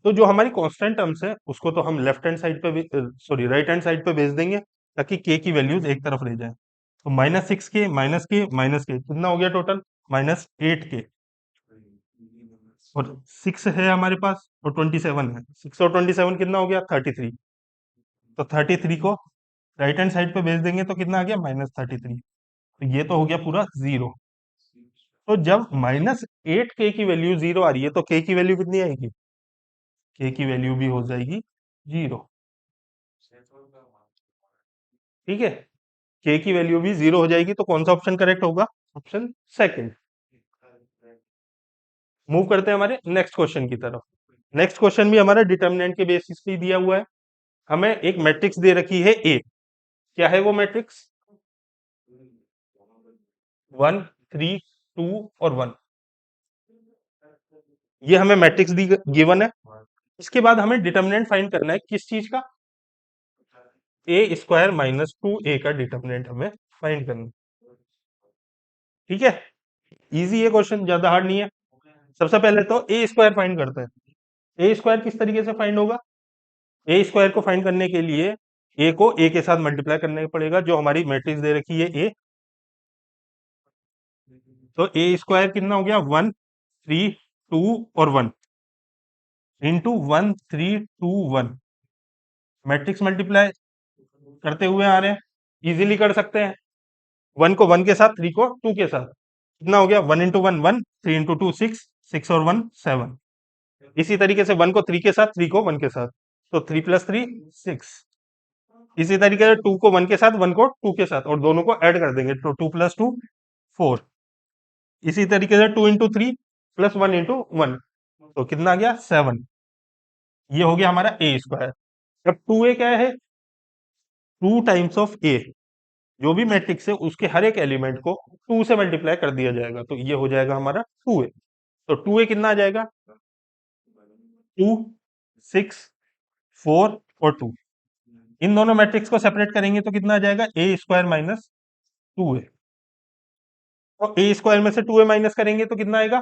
तो जो हमारी कांस्टेंट टर्म्स है उसको तो हम लेफ्ट हैंड साइड पे, सॉरी राइट हैंड साइड पे भेज देंगे, ताकि के की वैल्यूज एक तरफ रह जाए। तो -6 के -के कितना हो गया टोटल, -8 के। और 6 है हमारे पास और 27 है, 6 और 27 कितना हो गया, 33। तो 33 को राइट हैंड साइड पे भेज देंगे तो कितना आ गया, -33। तो ये तो हो गया पूरा जीरो। तो जब -8k की वैल्यू 0 आ रही है तो k की वैल्यू कितनी आएगी? k की वैल्यू भी हो जाएगी 0। ठीक है, k की वैल्यू भी 0 हो जाएगी, तो कौन सा ऑप्शन करेक्ट होगा? Option second. मूव करते हैं हमारे नेक्स्ट क्वेश्चन की तरफ। नेक्स्ट क्वेश्चन भी हमारा डिटर्मिनेंट के बेसिस पे ही दिया हुआ है। हमें एक मैट्रिक्स दे रखी है ए। क्या है वो मैट्रिक्स? 1, 3, 2 और 1। ये हमें मैट्रिक्स दी गिवन है। इसके बाद हमें डिटर्मिनेंट फाइंड करना है किस चीज का? ए स्क्वायर माइनस 2a का डिटर्मिनेंट हमें फाइंड करना है। ठीक है, इजी है क्वेश्चन, ज्यादा हार्ड नहीं है। सबसे पहले तो ए स्क्वायर फाइंड करते हैं। ए स्क्वायर किस तरीके से फाइंड होगा? ए स्क्वायर को फाइंड करने के लिए ए को ए के साथ मल्टीप्लाई करने पड़ेगा, जो हमारी मैट्रिक्स दे रखी है ए। तो ए स्क्वायर कितना हो गया? 1, 3, 2 और 1 इंटू 1, 3, 2, 1। मैट्रिक्स मल्टीप्लाई करते हुए आ रहे हैं, इजीली कर सकते हैं। 1 को 1 के साथ, 3 को 2 के साथ, कितना हो गया? 1 इंटू 1 1, 3 इंटू 2 6, 6 और 1 7। इसी तरीके से 1 को 3 के साथ, 3 को 1 के साथ, तो 3 प्लस 3 6। इसी तरीके से 2 को 1 के साथ, 1 को 2 के साथ, और दोनों को ऐड कर देंगे, तो 2 प्लस 2 4। इसी तरीके से 2 इंटू 3 प्लस 1 इंटू 1, तो कितना आ गया? 7। ये हो गया हमारा ए स्क्वायर। अब 2a क्या है? 2 टाइम्स ऑफ ए। जो भी मैट्रिक्स है उसके हर एक एलिमेंट को 2 से मल्टीप्लाई कर दिया जाएगा, तो ये हो जाएगा हमारा 2a। तो 2a कितना आ जाएगा? 2, 6, 4 और 2। इन दोनों मैट्रिक्स को सेपरेट करेंगे तो कितना आ जाएगा? ए स्क्वायर माइनस 2a। तो ए स्क्वायर में से 2a माइनस करेंगे तो कितना आएगा?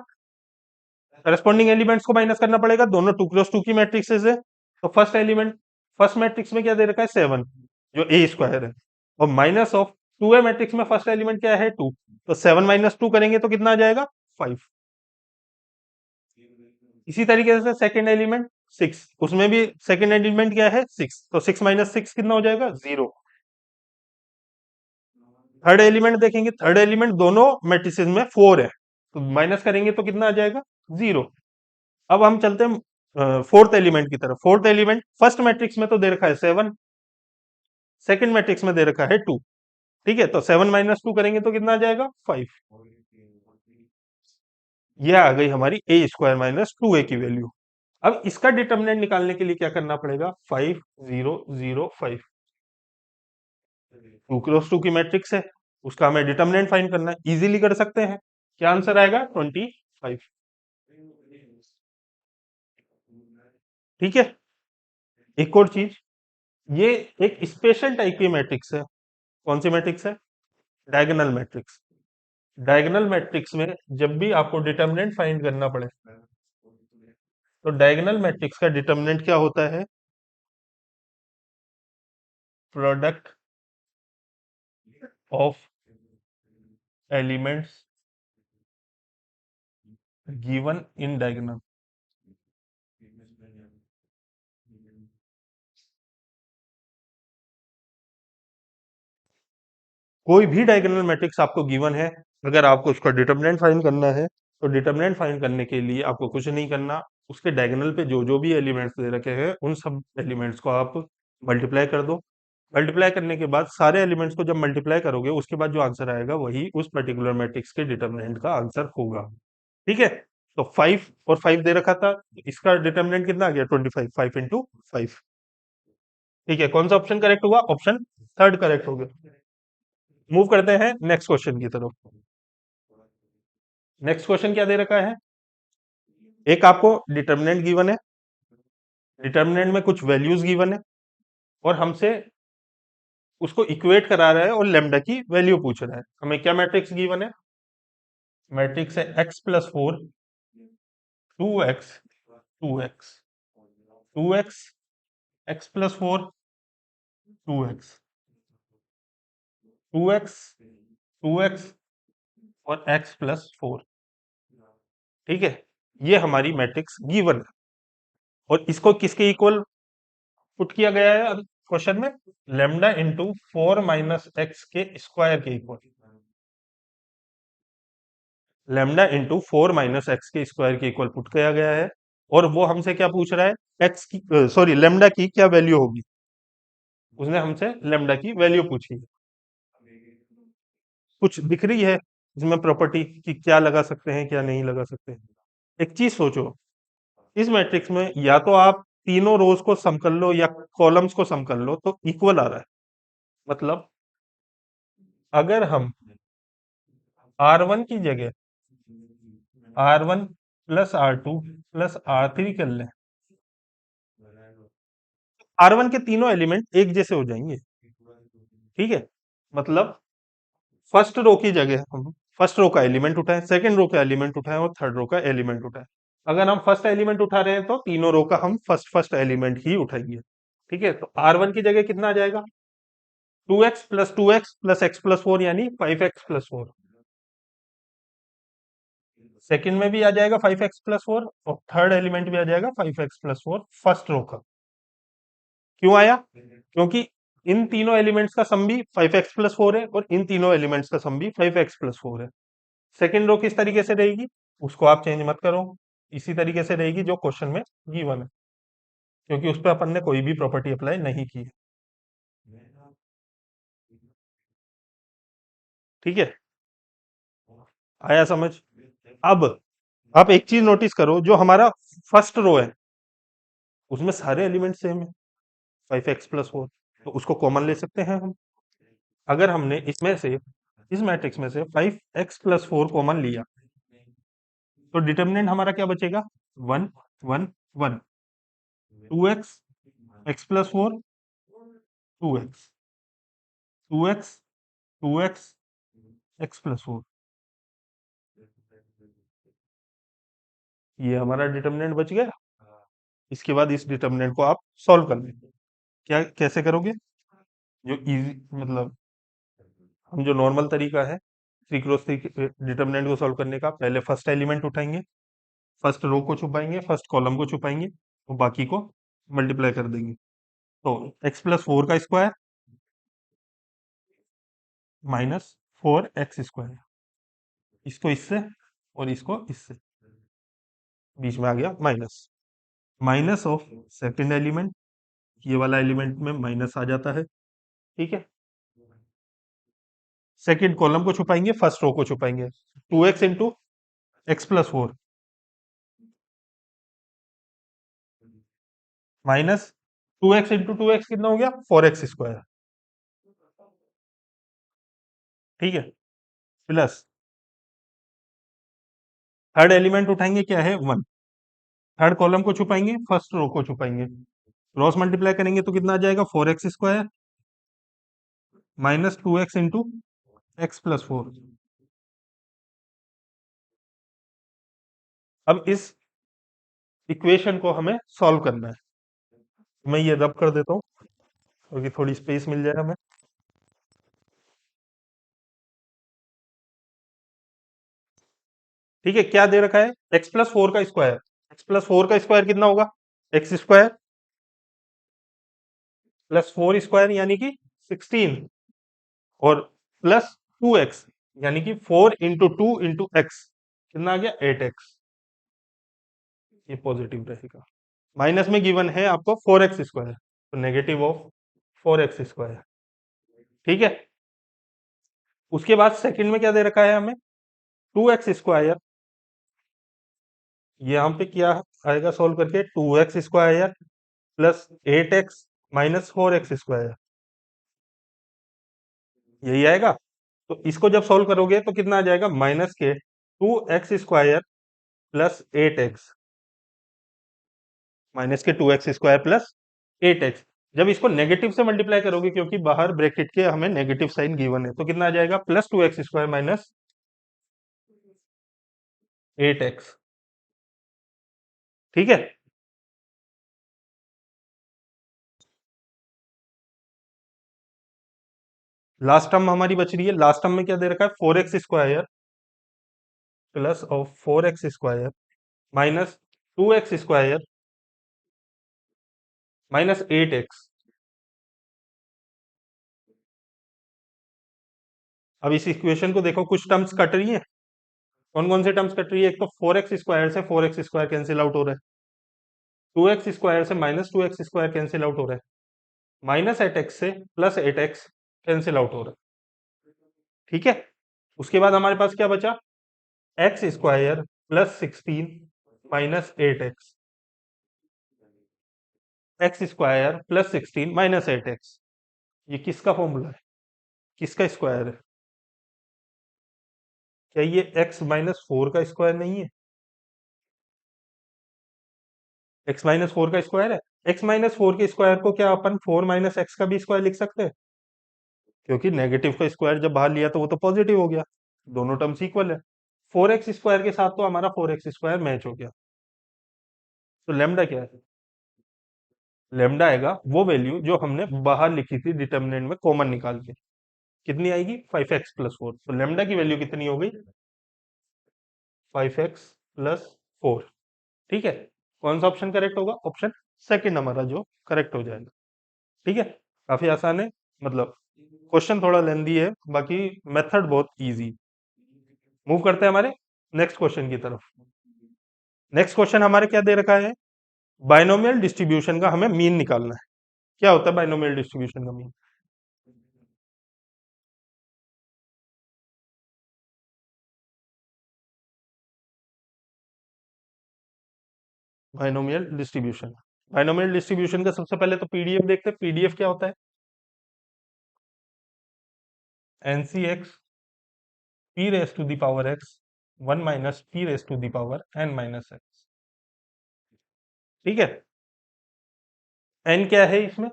करस्पॉन्डिंग एलिमेंट्स को माइनस करना पड़ेगा, दोनों 2 क्रॉस 2 की मैट्रिक्सेस है। तो फर्स्ट मैट्रिक्स में क्या दे रखा है? 7, जो ए स्क्वायर है। और माइनस ऑफ 2a मैट्रिक्स में फर्स्ट एलिमेंट क्या है? 2। तो 7 माइनस 2 करेंगे तो कितना आ जाएगा? 5। इसी तरीके से सेकंड एलिमेंट 6, उसमें भी सेकंड एलिमेंट क्या है? 6। तो 6 माइनस 6 कितना हो जाएगा? 0। थर्ड एलिमेंट देखेंगे, थर्ड एलिमेंट दोनों मैट्रिसेस में 4 है, तो माइनस करेंगे तो कितना आ जाएगा? 0। अब हम चलते हैं फोर्थ एलिमेंट की तरफ। फोर्थ एलिमेंट फर्स्ट मैट्रिक्स में तो दे रखा है 7, सेकंड मैट्रिक्स में दे रखा है 2। ठीक है, तो 7 माइनस 2 करेंगे तो कितना आ जाएगा? 5। यह आ गई हमारी ए स्क्वायर माइनस 2a की वैल्यू। अब इसका डिटर्मिनेंट निकालने के लिए क्या करना पड़ेगा? 5 0 0 5। 2 क्रॉस 2 की मैट्रिक्स है, उसका हमें डिटर्मिनेंट फाइंड करना है, इजीली कर सकते हैं। क्या आंसर आएगा? 25। ठीक है, एक और चीज, ये एक स्पेशल टाइप की मैट्रिक्स है। कौन सी मैट्रिक्स है? Diagonal matrix. डायगोनल मैट्रिक्स में जब भी आपको डिटर्मिनेंट फाइंड करना पड़े, तो डायगोनल मैट्रिक्स का डिटर्मिनेंट क्या होता है? Product of elements given in diagonal. कोई भी डायगोनल मैट्रिक्स आपको गिवन है, अगर आपको उसका डिटर्मिनेंट फाइंड करना है, तो डिटर्मिनेंट फाइंड करने के लिए आपको कुछ नहीं करना, उसके डायगोनल पे जो जो भी एलिमेंट्स दे रखे हैं उन सब एलिमेंट्स को आप मल्टीप्लाई कर दो। मल्टीप्लाई करने के बाद सारे एलिमेंट्स को जब मल्टीप्लाई करोगे, उसके बाद जो आंसर आएगा वही उस पर्टिकुलर मैट्रिक्स के डिटर्मिनेंट का आंसर होगा। ठीक है, तो 5 और 5 दे रखा था, इसका डिटर्मिनेंट कितना आ गया? 25। 5 इंटू 5। ठीक है, कौन सा ऑप्शन करेक्ट हुआ? ऑप्शन थर्ड करेक्ट हो गया। मूव करते हैं नेक्स्ट क्वेश्चन की तरफ। नेक्स्ट क्वेश्चन क्या दे रखा है? एक आपको डिटर्मिनेंट गिवन है, डिटर्मिनेंट में कुछ वैल्यूज गिवन है, और हमसे उसको इक्वेट करा रहा है और लेमडा की वैल्यू पूछ रहा है। हमें क्या मैट्रिक्स गिवन है? मैट्रिक्स है x plus 4, 2x, 2x, 2x, x plus 4, 2x, 2x, 2x और x प्लस 4। ठीक है, ये हमारी मैट्रिक्स गिवन है, और इसको किसके इक्वल पुट किया गया है क्वेश्चन में? लेमडा इंटू 4 माइनस एक्स के स्क्वायर के इक्वल। लेमडा इंटू 4 - x के स्क्वायर के इक्वल पुट किया गया है, और वो हमसे क्या पूछ रहा है, एक्स की, सॉरी, लेमडा की क्या वैल्यू होगी। उसने हमसे लेमडा की वैल्यू पूछी है। कुछ दिख रही है इसमें प्रॉपर्टी कि क्या लगा सकते हैं क्या नहीं लगा सकते हैं। एक चीज सोचो, इस मैट्रिक्स में या तो आप तीनों रोज को सम कर लो या कॉलम्स को सम कर लो तो इक्वल आ रहा है। मतलब अगर हम R1 की जगह R1 plus R2 plus R3 कर लें, R1 के तीनों एलिमेंट एक जैसे हो जाएंगे। ठीक है, मतलब फर्स्ट रो की जगह हम फर्स्ट रो का एलिमेंट उठाएं, सेकंड रो का एलिमेंट उठाएं और थर्ड रो का एलिमेंट उठाएं। अगर हम फर्स्ट एलिमेंट उठा रहे हैं तो तीनों रो का हम फर्स्ट फर्स्ट एलिमेंट ही उठाएंगे। ठीक है, तो R1 की जगह कितना आ जाएगा, 2x plus 2x plus x plus 4 यानी 5x प्लस 4। सेकंड में भी आ जाएगा 5x प्लस 4 और थर्ड एलिमेंट भी आ जाएगा 5x प्लस 4 फर्स्ट रो का। क्यों आया, क्योंकि इन तीनों एलिमेंट्स का सम भी 5x प्लस 4 है और इन तीनों एलिमेंट्स का सम भी 5x प्लस 4 है। सेकंड रो किस तरीके से रहेगी, उसको आप चेंज मत करो, इसी तरीके से रहेगी जो क्वेश्चन में गिवन है, क्योंकि उस पर अपन ने कोई भी प्रॉपर्टी अप्लाई नहीं की है। ठीक है, आया समझ। अब आप एक चीज नोटिस करो, जो हमारा फर्स्ट रो है उसमें सारे एलिमेंट सेम है, 5x प्लस 4, तो उसको कॉमन ले सकते हैं हम। अगर हमने इसमें से इस मैट्रिक्स में से 5x प्लस 4 कॉमन लिया तो डिटर्मिनेंट हमारा क्या बचेगा, 1 1 1, 2x x plus 4, 2x 2x 2x x plus 4, ये हमारा डिटर्मिनेंट बच गया। इसके बाद इस डिटर्मिनेंट को आप सॉल्व कर लेंगे। क्या कैसे करोगे, जो इजी, मतलब हम जो नॉर्मल तरीका है 3 क्रॉस 3 डिटर्मिनेंट को सॉल्व करने का, पहले फर्स्ट एलिमेंट उठाएंगे, फर्स्ट रो को छुपाएंगे, फर्स्ट कॉलम को छुपाएंगे और बाकी को मल्टीप्लाई कर देंगे। तो x प्लस 4 का स्क्वायर -4x स्क्वायर, इसको इससे और इसको इससे, बीच में आ गया minus, minus of second element, ये वाला एलिमेंट में माइनस आ जाता है। ठीक है, सेकंड कॉलम को छुपाएंगे, फर्स्ट रो को छुपाएंगे, 2x into x plus 4 minus 2x into 2x कितना हो गया, 4x स्क्वायर। ठीक है, प्लस थर्ड एलिमेंट उठाएंगे, क्या है, 1, थर्ड कॉलम को छुपाएंगे, फर्स्ट रो को छुपाएंगे, क्रॉस मल्टीप्लाई करेंगे तो कितना आ जाएगा, 4x square -2x into x plus 4। अब इस इक्वेशन को हमें सॉल्व करना है। मैं ये रब कर देता हूँ क्योंकि थोड़ी स्पेस मिल जाए हमें। ठीक है, क्या दे रखा है, x प्लस 4 का स्क्वायर, x प्लस 4 का स्क्वायर कितना होगा, x स्क्वायर प्लस 4 स्क्वायर यानी कि 16, और प्लस 2x यानी कि 4 इंटू 2 इंटू x, कितना आ गया, 8x। ये पॉजिटिव रहेगा। माइनस में गिवन है आपको 4x स्क्वायर, तो नेगेटिव ऑफ 4x स्क्वायर। ठीक है, उसके बाद सेकंड में क्या दे रखा है हमें, 2x स्क्वायर, ये यहाँ पे क्या आएगा सॉल्व करके, 2x square plus 8x minus 4x square, यही आएगा। तो इसको जब सॉल्व करोगे तो कितना आ जाएगा, माइनस के 2x square plus 8x, minus के 2x स्क्वायर प्लस 8x। जब इसको नेगेटिव से मल्टीप्लाई करोगे, क्योंकि बाहर ब्रैकेट के हमें नेगेटिव साइन गिवन है, तो कितना आ जाएगा, plus 2x square minus 8x। ठीक है, लास्ट टर्म हमारी बच रही है, लास्ट टर्म में क्या दे रखा है, 4x square plus of 4x square minus 2x square minus 8x। अब इस इक्वेशन को देखो, कुछ टर्म्स कट रही है, कौन कौन सी टर्म्स कट रही है? एक तो 4x² से 4x² कैंसिल आउट हो रहा है, 2x² से -2x² कैंसिल आउट हो रहा है, -8x से +8x कैंसिल आउट हो रहा है। ठीक है, उसके बाद हमारे पास क्या बचा? x² +16 -8x, x² +16 -8x। ये किसका फॉर्मूला है? किसका स्क्वायर है? क्या ये x-4 का स्क्वायर नहीं है? x-4 का स्क्वायर है। x-4 के स्क्वायर को क्या अपन 4 - x का भी स्क्वायर लिख सकते हैं? क्योंकि नेगेटिव का स्क्वायर जब बाहर लिया तो वो तो पॉजिटिव हो गया, दोनों टर्म्स इक्वल है। 4x² के साथ तो हमारा 4x² मैच हो गया। तो लेमडा क्या है? लेमडा आएगा वो वैल्यू जो हमने बाहर लिखी थी डिटर्मिनेंट में कॉमन निकाल के। कितनी आएगी? 5x+4। तो लेमडा की वैल्यू कितनी हो गई? 5x+4। ठीक है, कौन सा ऑप्शन करेक्ट होगा? ऑप्शन सेकंड हमारा जो करेक्ट हो जाएगा। ठीक है, काफी आसान है, मतलब क्वेश्चन थोड़ा लेंदी है, बाकी मेथड बहुत इजी। मूव करते हैं हमारे नेक्स्ट क्वेश्चन की तरफ। नेक्स्ट क्वेश्चन हमारे क्या दे रखा है? बाइनोमियल डिस्ट्रीब्यूशन का हमें मीन निकालना है। क्या होता है बाइनोमियल डिस्ट्रीब्यूशन का मीन? बाइनोमियल डिस्ट्रीब्यूशन का सबसे पहले तो पीडीएफ देखते हैं। पीडीएफ क्या होता है? NCx p⁻x 1 - p⁻n-x। ठीक है, n क्या है इसमें?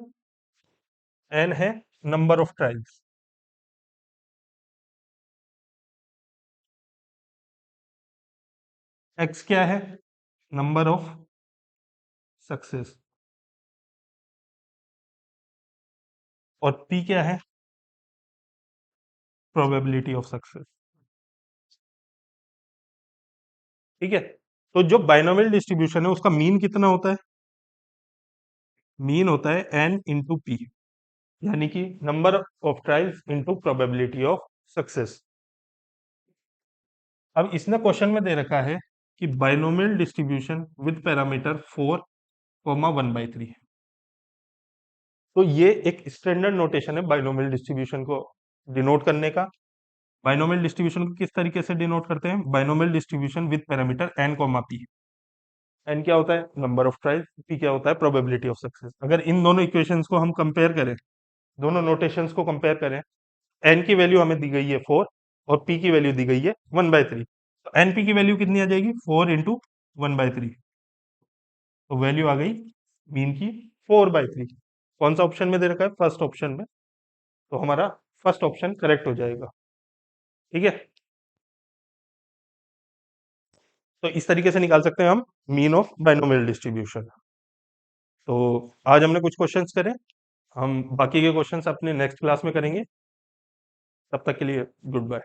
n है नंबर ऑफ ट्रायल्स। x क्या है? Number of success. और p क्या है? Probability of success. ठीक है, तो जो बाइनोमियल डिस्ट्रीब्यूशन है उसका मीन कितना होता है? मीन होता है n इंटू पी, यानी कि number of trials into probability of success. अब इसने क्वेश्चन में दे रखा है कि बाइनोमियल डिस्ट्रीब्यूशन विद पैरामीटर 4, 1/3। तो ये एक स्टैंडर्ड नोटेशन है बाइनोमियल डिस्ट्रीब्यूशन को डिनोट करने का। बाइनोमियल डिस्ट्रीब्यूशन को किस तरीके से डिनोट करते हैं? Binomial distribution with parameter n, p। n क्या होता है? Number of trials. p क्या होता है? Probability of success. अगर इन दोनों इक्वेशंस को हम कंपेयर करें, दोनों नोटेशंस को कंपेयर करें, n की वैल्यू हमें दी गई है 4 और p की वैल्यू दी गई है 1/3। तो np की वैल्यू कितनी आ जाएगी? 4 × 1/3। तो वैल्यू आ गई मीन की 4/3। कौन सा ऑप्शन में दे रखा है? फर्स्ट ऑप्शन में। तो हमारा फर्स्ट ऑप्शन करेक्ट हो जाएगा। ठीक है, तो इस तरीके से निकाल सकते हैं हम मीन ऑफ बाइनोमियल डिस्ट्रीब्यूशन। तो आज हमने कुछ क्वेश्चंस करे, हम बाकी के क्वेश्चंस अपने नेक्स्ट क्लास में करेंगे। तब तक के लिए गुड बाय।